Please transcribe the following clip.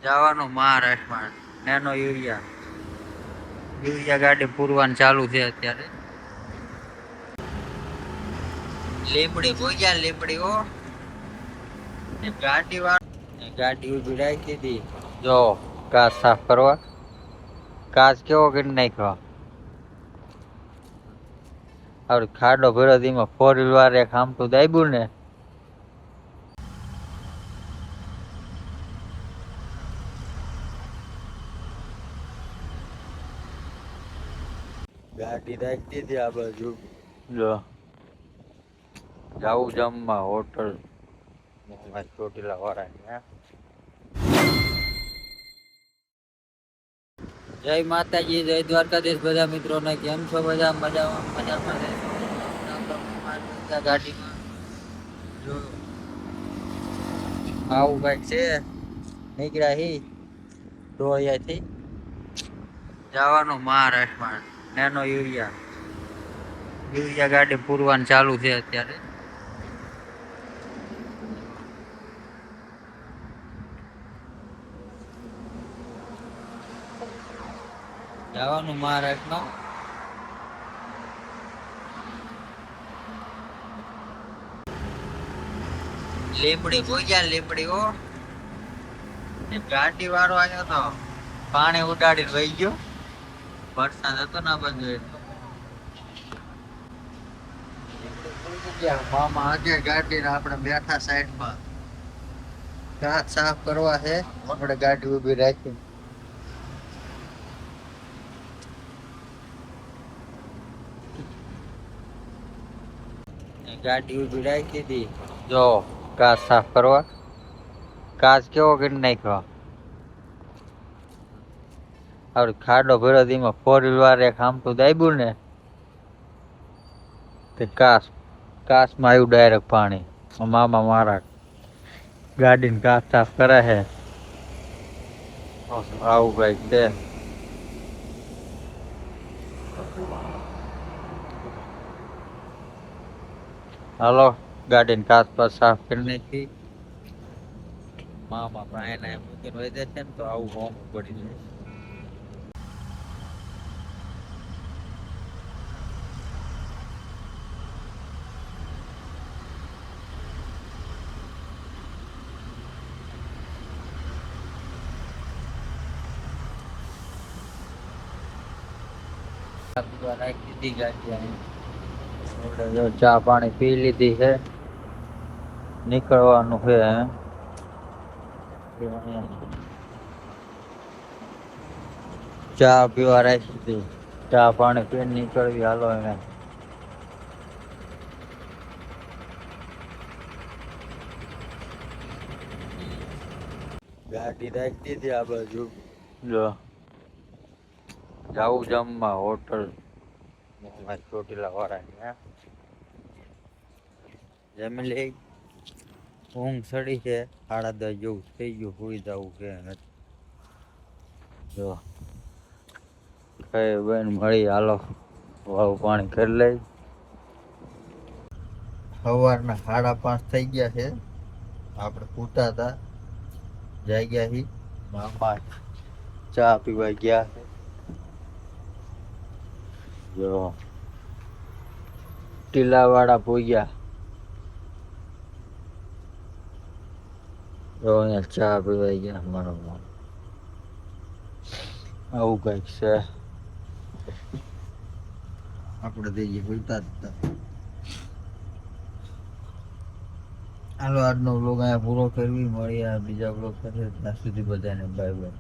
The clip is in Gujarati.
જવાનું મહારાષ્ટ્રમાં નેનો યુરિયા ગાડી પૂરવાનું ચાલુ છે અત્યારે. લીમડી ભોગ્યા લીમડી હો. ગાડી ઉભી રાખી હતી. જો કાચ સાફ કરવા, કાચ કેવો કરી નાખ્યો. હવે ખાડો ભર્યો એમાં 4 વ્હીલ વાળે આમ તો દાબ્યું ને. ગાડી રાખી દીધી આ બાજુ. જો જાવું જમવા હોટલ ચોટીલા વાળા. જય માતાજી, જય દ્વારકાધીશ બધા મિત્રોને. કેમ છો બધા? મજામાં ગાડીમાં જો આવું કઈક છે. નીકળ્યા હી તો અહીંયાથી જવાનું મહારાષ્ટ્રમાં નેનો યુરિયા ગાડી પૂરવાનું ચાલુ છે અત્યારે. જવાનું મહારાષ્ટ્રમાં. લીમડી ભોગ્યા લીમડી હો. ગાડી વાળો આવ્યો તો પાણી ઉડાડીને વહી ગયો. વરસાદ હતો ને બધું. મામા આગે ગાડી ને આપણે બેઠા સાઈડમાં. કાચ સાફ કરવા છે. આપણે ગાડી ઉભી રાખી. ગાડી ઉભી રાખી હતી. જો કાચ સાફ કરવા, કાચ કેવો કરી નાખ્યો. હવે ખાડો ભર્યો એમાં 4 વ્હીલ વાળે આમ તો દાબ્યું ને તે કાચમાં આવ્યું ડાયરેક્ટ પાણી. મામા મારા ગાડીને કાચ સાફ કરે છે. આવું કઈક છે. હાલો ગાડીને કાચ પર સાફ કરી નાખી. મામા પણ એને મૂકીને વહી જશે ને તો આવું હોમ પડી જાય. ચા પાણી પી લીધી છે. નીકળવાનું છે. ચા પીવા રાખી હતી. ચા પાણી પીને નીકળવી. હાલો એને ગાડી રાખી દીધી આ બાજુ. જો જાવું જમવા હોટલ ચોટીલા વાળા. જમી લઈ. ઊંઘ ચડી છે. 10:30 જેવું થઈ ગયું. સુઈ જવું છે. જો કઈ બેન મળી. હાલો વાવ પાણી કરી લઈ. સવારના 5:30 થઈ ગયા છે. આપણે પૂતા હતા જાગ્યા હી. મામા ચા પીવા ગયા. જો ટીલાવાળા પૂગ્યા. જો અહીંયા ચા પીવા ગયા. મારો આવું કઈક છે. આપણે જઈએ ભૂલતા જ હતા. હાલો આજનો વ્લોગ અહીંયા પૂરો કરવી. મળીએ બીજા વ્લોગ સાથે. ત્યાં સુધી બધાને બાય બાય.